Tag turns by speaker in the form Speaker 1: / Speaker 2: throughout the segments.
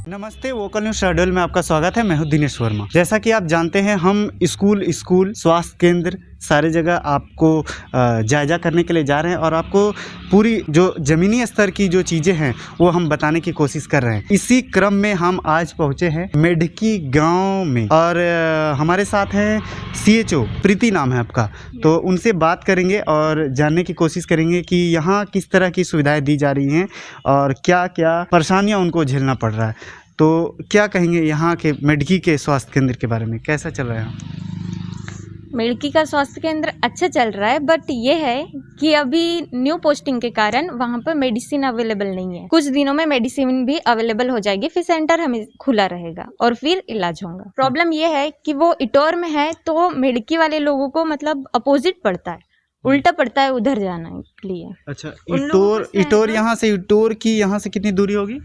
Speaker 1: नमस्ते, vocal news schedule में आपका स्वागत है। मैं हूं दिनेश वर्मा। जैसा कि आप जानते हैं, हम स्कूल स्वास्थ्य केंद्र सारे जगह आपको जायजा करने के लिए जा रहे हैं और आपको पूरी जो ज़मीनी स्तर की जो चीज़ें हैं वो हम बताने की कोशिश कर रहे हैं। इसी क्रम में हम आज पहुंचे हैं मेढकी गांव में और हमारे साथ हैं CHO प्रीति नाम है आपका, तो उनसे बात करेंगे और जानने की कोशिश करेंगे कि यहाँ किस तरह की सुविधाएं दी जा रही हैं और क्या क्या परेशानियाँ उनको झेलना पड़ रहा है। तो क्या कहेंगे यहाँ के मेढकी के स्वास्थ्य केंद्र के बारे में, कैसा चल रहा है?
Speaker 2: मेढकी का स्वास्थ्य केंद्र अच्छा चल रहा है, बट ये है कि अभी न्यू पोस्टिंग के कारण वहाँ पर मेडिसिन अवेलेबल नहीं है। कुछ दिनों में मेडिसिन भी अवेलेबल हो जाएगी, फिर सेंटर हमें खुला रहेगा और फिर इलाज होगा। प्रॉब्लम ये है कि वो इटौर में है, तो मेढकी वाले लोगों को मतलब अपोजिट पड़ता है, उल्टा पड़ता है उधर जाने के लिए।
Speaker 1: अच्छा, इटौर यहाँ से कितनी दूरी होगी?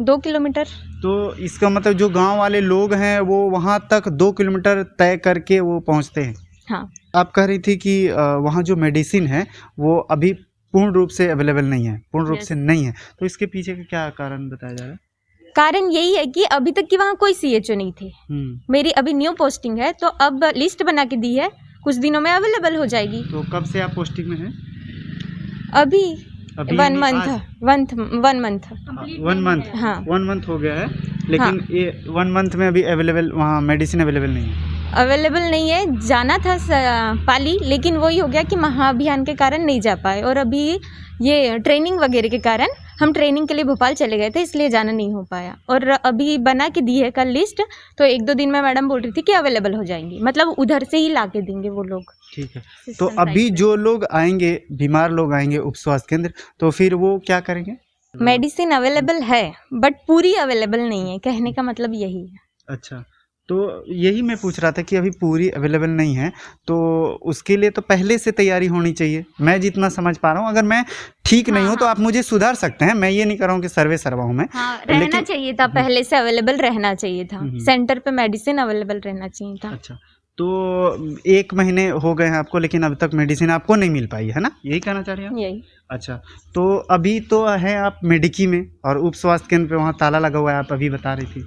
Speaker 2: 2 किलोमीटर।
Speaker 1: तो इसका मतलब जो गांव वाले लोग हैं वो वहां तक 2 किलोमीटर तय करके वो पहुंचते हैं।
Speaker 2: हाँ,
Speaker 1: आप कह रही थी कि वहाँ जो मेडिसिन है वो अभी पूर्ण रूप से अवेलेबल नहीं है, पूर्ण रूप से नहीं है, तो इसके पीछे का क्या कारण बताया जा रहा है?
Speaker 2: कारण यही है कि अभी तक की वहाँ कोई CHO नहीं थे। मेरी अभी न्यू पोस्टिंग है, तो अब लिस्ट बना के दी है, कुछ दिनों में अवेलेबल हो जाएगी।
Speaker 1: तो कब से आप पोस्टिंग में हैं?
Speaker 2: अभी 1
Speaker 1: मंथ हो गया है, लेकिन ये 1 मंथ में अभी अवेलेबल वहाँ मेडिसिन अवेलेबल नहीं है।
Speaker 2: अवेलेबल नहीं है। जाना था पाली, लेकिन वही हो गया कि महाअभियान के कारण नहीं जा पाए, और अभी ये ट्रेनिंग वगैरह के कारण हम ट्रेनिंग के लिए भोपाल चले गए थे, इसलिए जाना नहीं हो पाया। और अभी बना के दी है कल लिस्ट, तो 1-2 दिन में मैडम बोल रही थी कि अवेलेबल हो जाएंगी, मतलब उधर से ही ला के देंगे वो लोग।
Speaker 1: ठीक है, तो अभी जो लोग आएंगे, बीमार लोग आएंगे उप स्वास्थ्य केंद्र, तो फिर वो क्या करेंगे?
Speaker 2: मेडिसिन अवेलेबल है, बट पूरी अवेलेबल नहीं है, कहने का मतलब यही है।
Speaker 1: अच्छा, तो यही मैं पूछ रहा था कि अभी पूरी अवेलेबल नहीं है, तो उसके लिए तो पहले से तैयारी होनी चाहिए। मैं जितना समझ पा रहा हूँ, अगर मैं ठीक नहीं हूँ तो आप मुझे सुधार सकते हैं, मैं ये नहीं कर रहा हूँ कि सर्वा हूँ मैं।
Speaker 2: रहना चाहिए था, पहले से अवेलेबल रहना चाहिए था, सेंटर पे मेडिसिन अवेलेबल रहना चाहिए था।
Speaker 1: अच्छा, तो 1 महीने हो गए हैं आपको, लेकिन अब तक मेडिसिन आपको नहीं मिल पाई है ना, यही कहना चाह रहे हैं?
Speaker 2: यही। अच्छा,
Speaker 1: तो अभी तो है आप मेढकी में और उप स्वास्थ्य केंद्र पे वहाँ ताला लगा हुआ है, आप अभी बता रही थी,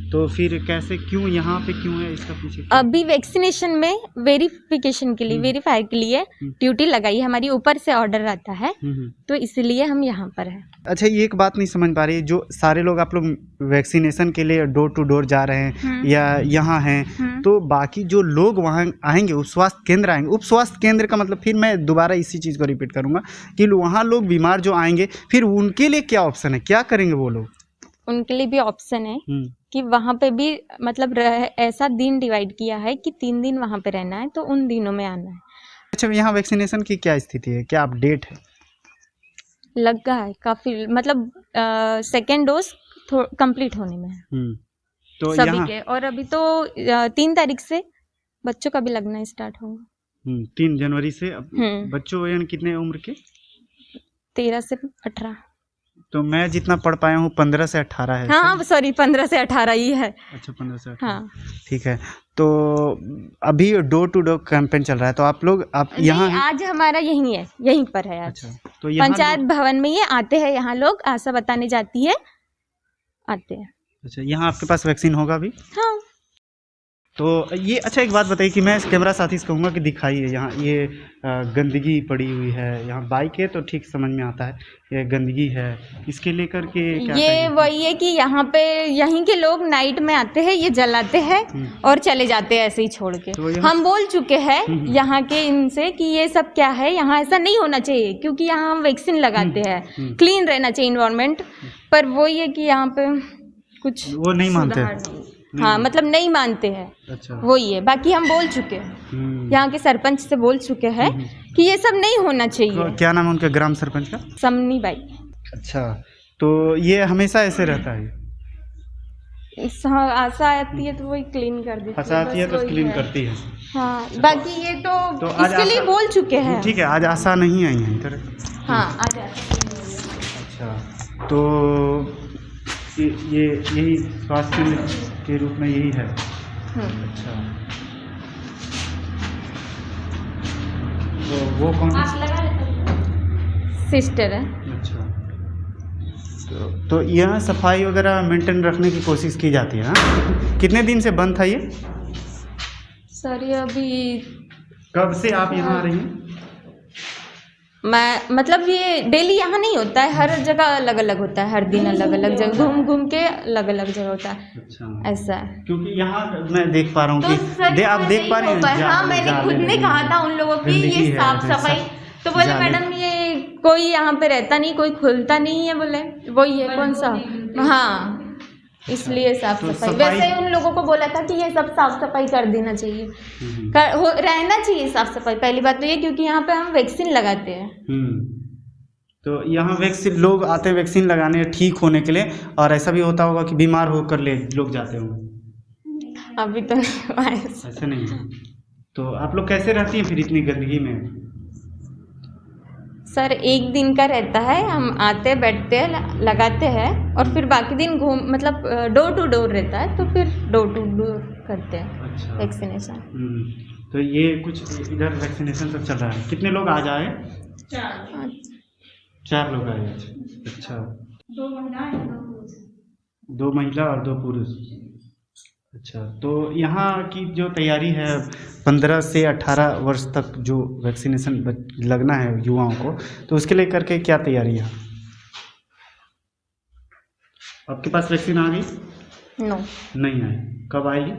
Speaker 1: तो फिर कैसे, क्यों यहाँ पे क्यों है, इसका पीछे क्यों?
Speaker 2: अभी वैक्सीनेशन में वेरिफिकेशन के लिए, वेरीफाई के लिए ड्यूटी लगाई है हमारी, ऊपर से ऑर्डर आता है, तो इसलिए हम यहाँ पर हैं।
Speaker 1: अच्छा, ये एक बात नहीं समझ पा रही, जो सारे लोग आप लोग वैक्सीनेशन के लिए डोर टू डोर जा रहे हैं या यहाँ हैं, तो बाकी जो लोग वहाँ आएंगे, उप स्वास्थ्य केंद्र आएंगे, उप स्वास्थ्य केंद्र का मतलब, फिर मैं दोबारा इसी चीज़ को रिपीट करूँगा कि वहाँ लोग बीमार जो आएंगे, फिर उनके लिए क्या ऑप्शन है, क्या करेंगे वो लोग?
Speaker 2: उनके लिए भी ऑप्शन है कि वहाँ पे भी मतलब ऐसा दिन डिवाइड किया है कि 3 दिन वहाँ पे रहना है, तो उन दिनों में आना है।
Speaker 1: अच्छा, यहाँ वैक्सीनेशन की क्या स्थिति है, क्या अपडेट है?
Speaker 2: लगा है काफ़ी, मतलब 2nd डोज कंप्लीट होने में है
Speaker 1: तो
Speaker 2: सभी के, और अभी तो 3 तारीख से बच्चों का भी लगना स्टार्ट होगा।
Speaker 1: 3 जनवरी से बच्चों यानी कितने उम्र के?
Speaker 2: 13 से 18।
Speaker 1: तो मैं जितना पढ़ पाया हूँ 15 से 18 है।
Speaker 2: हाँ, सॉरी, 15 से 18 ही है।
Speaker 1: अच्छा, 15 से 18।
Speaker 2: हाँ,
Speaker 1: ठीक है, तो अभी डोर टू डोर कैंपेन चल रहा है, तो आप यहाँ
Speaker 2: आज हमारा यहीं पर है आज।
Speaker 1: अच्छा, तो यहाँ
Speaker 2: पंचायत भवन में ये आते हैं, यहाँ लोग आशा बताने जाती है, आते हैं।
Speaker 1: अच्छा, यहाँ आपके पास वैक्सीन होगा अभी?
Speaker 2: हाँ।
Speaker 1: तो ये, अच्छा, एक बात बताइए कि मैं कैमरा साथी से कहूँगा कि दिखाइए, यहाँ ये गंदगी पड़ी हुई है, यहाँ बाइक है तो ठीक समझ में आता है, ये गंदगी है, इसके लेकर के क्या
Speaker 2: ये वही है कि यहाँ पे यहीं के लोग नाइट में आते हैं, ये जलाते हैं और चले जाते हैं ऐसे ही छोड़ के। तो हम बोल चुके हैं यहाँ के इनसे कि ये सब क्या है, यहाँ ऐसा नहीं होना चाहिए, क्योंकि यहाँ हम वैक्सीन लगाते हैं, क्लीन रहना चाहिए इन्वायरमेंट, पर वही है कि यहाँ पे कुछ
Speaker 1: वो नहीं मानते।
Speaker 2: हाँ, मतलब नहीं मानते हैं।
Speaker 1: अच्छा,
Speaker 2: वही है, बाकी हम बोल चुके हैं, यहाँ के सरपंच से बोल चुके हैं कि ये सब नहीं होना चाहिए।
Speaker 1: क्या नाम है उनके ग्राम सरपंच का?
Speaker 2: समनी बाई।
Speaker 1: अच्छा, तो ये हमेशा ऐसे रहता है?
Speaker 2: हाँ, आशा आती है तो वही क्लीन कर देती है।
Speaker 1: आशा आती है तो क्लीन करती है।
Speaker 2: हाँ, बाकी ये तो इसके लिए बोल चुके हैं।
Speaker 1: ठीक है, आज आशा नहीं आई है इधर?
Speaker 2: हाँ, आज।
Speaker 1: अच्छा, तो ये यही स्वास्थ्य केंद्र के रूप में यही है? अच्छा, तो वो कौन?
Speaker 2: सिस्टर है।
Speaker 1: अच्छा, तो यहाँ सफाई वगैरह मेंटेन रखने की कोशिश की जाती है। हाँ, कितने दिन से बंद था ये?
Speaker 2: सर ये अभी
Speaker 1: कब से आप यहाँ आ रही हैं?
Speaker 2: मैं मतलब ये डेली यहाँ नहीं होता है, हर जगह अलग अलग होता है, हर दिन अलग अलग जगह घूम घूम के अलग अलग जगह होता है।
Speaker 1: अच्छा,
Speaker 2: ऐसा है।
Speaker 1: क्योंकि यहाँ मैं देख पा रहा हूँ
Speaker 2: तो
Speaker 1: कि
Speaker 2: सर
Speaker 1: आप देख पा रहे हैं।
Speaker 2: हाँ, मैंने खुद ने कहा था उन लोगों की ये साफ सफाई, तो बोले मैडम ये कोई यहाँ पे रहता नहीं, कोई खुलता नहीं है, बोले वही है कौन सा। हाँ, इसलिए साफ
Speaker 1: तो
Speaker 2: सफाई। वैसे उन लोगों को बोला था कि ये सब साफ सफाई कर देना चाहिए, रहना चाहिए साफ सफाई। पहली बात तो ये, क्योंकि यहाँ पे हम वैक्सीन लगाते हैं।
Speaker 1: तो यहाँ वैक्सीन लोग आते हैं वैक्सीन लगाने ठीक होने के लिए, और ऐसा भी होता होगा कि बीमार होकर ले लोग जाते होंगे।
Speaker 2: अभी तो नहीं हुआ है।
Speaker 1: ऐसा नहीं है। तो आप लोग कैसे रहती हैं फिर इतनी गंदगी में?
Speaker 2: सर एक दिन का रहता है, हम आते बैठते हैं लगाते हैं, और फिर बाकी दिन मतलब डोर टू डोर रहता है, तो फिर डोर टू डोर करते हैं।
Speaker 1: अच्छा,
Speaker 2: वैक्सीनेशन।
Speaker 1: तो ये कुछ इधर वैक्सीनेशन सब चल रहा है। कितने लोग आज आए? 4 लोग आए। अच्छा, 2 महिला और 2 पुरुष। अच्छा, तो यहाँ की जो तैयारी है 15 से 18 वर्ष तक जो वैक्सीनेशन लगना है युवाओं को, तो उसके लिए करके क्या तैयारी है? आपके पास वैक्सीन आ गई?
Speaker 2: नो,
Speaker 1: नहीं आई। कब आएगी?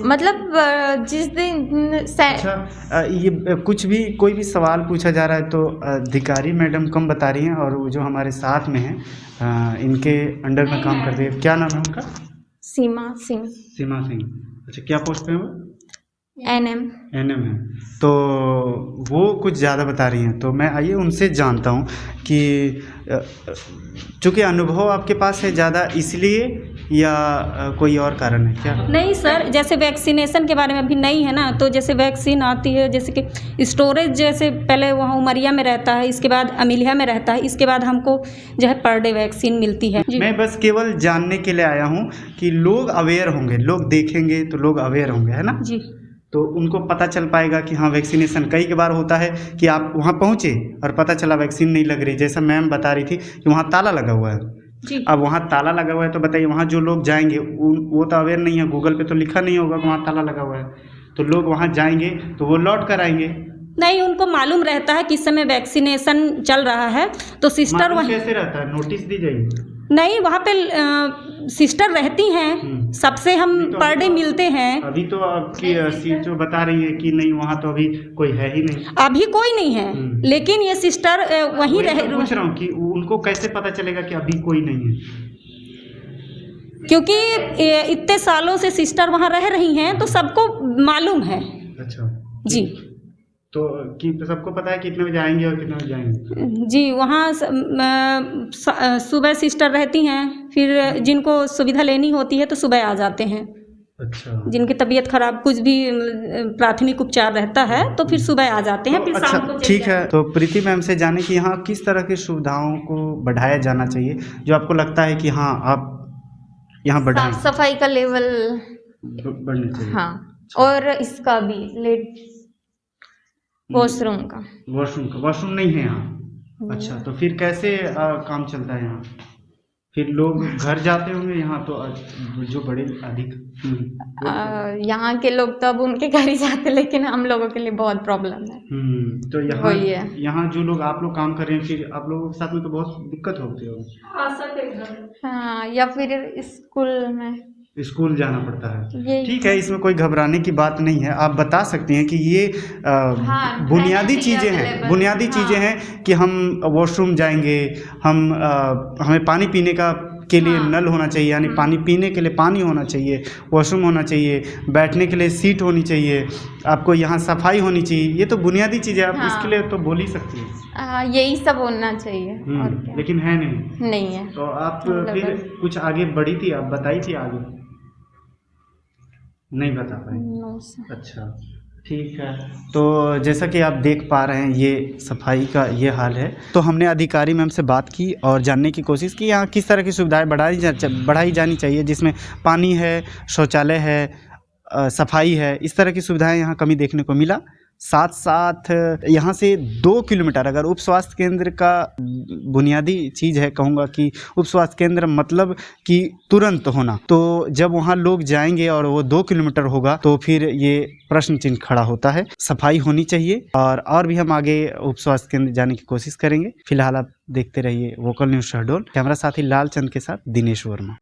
Speaker 2: मतलब जिस दिन
Speaker 1: अच्छा, ये कुछ भी कोई भी सवाल पूछा जा रहा है तो अधिकारी मैडम कम बता रही हैं, और वो जो हमारे साथ में हैं इनके अंडर में काम करते हैं। क्या नाम है उनका?
Speaker 2: सीमा सिंह।
Speaker 1: सीमा सिंह। अच्छा, क्या पोस्ट पे है वो?
Speaker 2: एनएम
Speaker 1: है। तो वो कुछ ज़्यादा बता रही हैं, तो मैं आइए उनसे जानता हूँ कि चूँकि अनुभव आपके पास है ज़्यादा, इसलिए या कोई और कारण है क्या?
Speaker 3: नहीं सर, जैसे वैक्सीनेशन के बारे में अभी नहीं है ना, तो जैसे वैक्सीन आती है, जैसे कि स्टोरेज जैसे पहले वहाँ उमरिया में रहता है, इसके बाद अमिलिया में रहता है, इसके बाद हमको जो है पर डे वैक्सीन मिलती है।
Speaker 1: मैं बस केवल जानने के लिए आया हूँ कि लोग अवेयर होंगे, लोग देखेंगे तो लोग अवेयर होंगे, है ना
Speaker 3: जी।
Speaker 1: तो उनको पता चल पाएगा कि हाँ वैक्सीनेशन। कई बार होता है कि आप वहाँ पहुँचे और पता चला वैक्सीन नहीं लग रही, जैसा मैम बता रही थी कि वहाँ ताला लगा हुआ है
Speaker 3: जी।
Speaker 1: अब वहाँ ताला लगा हुआ है तो बताइए वहाँ जो लोग जाएंगे वो तो अवेयर नहीं है, गूगल पे तो लिखा नहीं होगा कि वहाँ ताला लगा हुआ है, तो लोग वहाँ जाएंगे तो वो लौट कर आएंगे।
Speaker 3: नहीं, उनको मालूम रहता है कि इस समय वैक्सीनेशन चल रहा है, तो सिस्टर वहीं
Speaker 1: कैसे रहता है? नोटिस दी जाएगी?
Speaker 3: नहीं, वहाँ पे सिस्टर रहती हैं, सबसे हम पर डे मिलते हैं।
Speaker 1: अभी तो आपकी सीट जो बता रही है कि नहीं वहाँ तो अभी कोई है ही नहीं,
Speaker 3: अभी कोई नहीं है, लेकिन ये सिस्टर वहीं रह।
Speaker 1: पूछ रहा हूँ कि उनको कैसे पता चलेगा कि अभी कोई नहीं है?
Speaker 3: क्योंकि इतने सालों से सिस्टर वहाँ रह रही हैं, तो सबको मालूम है।
Speaker 1: अच्छा
Speaker 3: जी।
Speaker 1: तो कि सबको पता है कितने बजे आएंगे और कितने बजे जाएंगे?
Speaker 3: जी, वहाँ सुबह सिस्टर रहती हैं, फिर जिनको सुविधा लेनी होती है तो सुबह आ जाते हैं।
Speaker 1: अच्छा,
Speaker 3: जिनकी तबीयत खराब, कुछ भी प्राथमिक उपचार रहता है तो फिर सुबह आ जाते हैं, फिर शाम को।
Speaker 1: ठीक है, तो प्रीति मैम से जाने कि यहाँ किस तरह की सुविधाओं को बढ़ाया जाना चाहिए, जो आपको लगता है कि हाँ आप यहाँ बढ़ाएं।
Speaker 2: साफ सफाई का लेवल
Speaker 1: बढ़ना चाहिए।
Speaker 2: हाँ, और इसका भी वॉशरूम
Speaker 1: वॉशरूम नहीं है यहाँ। अच्छा, तो फिर कैसे काम चलता है यहाँ? फिर लोग घर जाते होंगे यहाँ, तो जो बड़े अधिक
Speaker 2: यहाँ के लोग तो अब उनके घर ही जाते, लेकिन हम लोगों के लिए बहुत प्रॉब्लम है।
Speaker 1: तो यहाँ जो लोग आप लोग काम कर रहे हैं, फिर आप लोगों के साथ में तो बहुत दिक्कत होती है।
Speaker 2: हाँ, या फिर
Speaker 1: स्कूल जाना पड़ता है। ठीक है, इसमें कोई घबराने की बात नहीं है। आप बता सकती हैं कि ये बुनियादी चीज़ें हैं कि हम वॉशरूम जाएंगे, हमें पानी पीने के लिए नल होना चाहिए, यानी पानी पीने के लिए पानी होना चाहिए, वॉशरूम होना चाहिए, बैठने के लिए सीट होनी चाहिए, आपको यहाँ सफाई होनी चाहिए। ये तो बुनियादी चीज़ें, आप इसके लिए तो बोल ही सकती हैं।
Speaker 2: यही सब होना चाहिए, और क्या?
Speaker 1: लेकिन है नहीं
Speaker 2: है।
Speaker 1: तो आप फिर कुछ आगे बढ़ी थी, आप बताई थी आगे? नहीं बता पाए। अच्छा, ठीक है। तो जैसा कि आप देख पा रहे हैं ये सफाई का ये हाल है। तो हमने अधिकारी मैम से बात की और जानने की कोशिश की यहाँ किस तरह की सुविधाएं बढ़ाई जानी चाहिए, जिसमें पानी है, शौचालय है, सफाई है, इस तरह की सुविधाएं यहाँ कमी देखने को मिला। साथ साथ यहाँ से 2 किलोमीटर, अगर उप स्वास्थ्य केंद्र का बुनियादी चीज़ है, कहूँगा कि उप स्वास्थ्य केंद्र मतलब कि तुरंत होना, तो जब वहाँ लोग जाएंगे और वो 2 किलोमीटर होगा तो फिर ये प्रश्न चिन्ह खड़ा होता है। सफाई होनी चाहिए और भी हम आगे उप स्वास्थ्य केंद्र जाने की कोशिश करेंगे। फिलहाल आप देखते रहिए वोकल न्यूज़ शहडोल। कैमरा साथी लालचंद के साथ दिनेश वर्मा।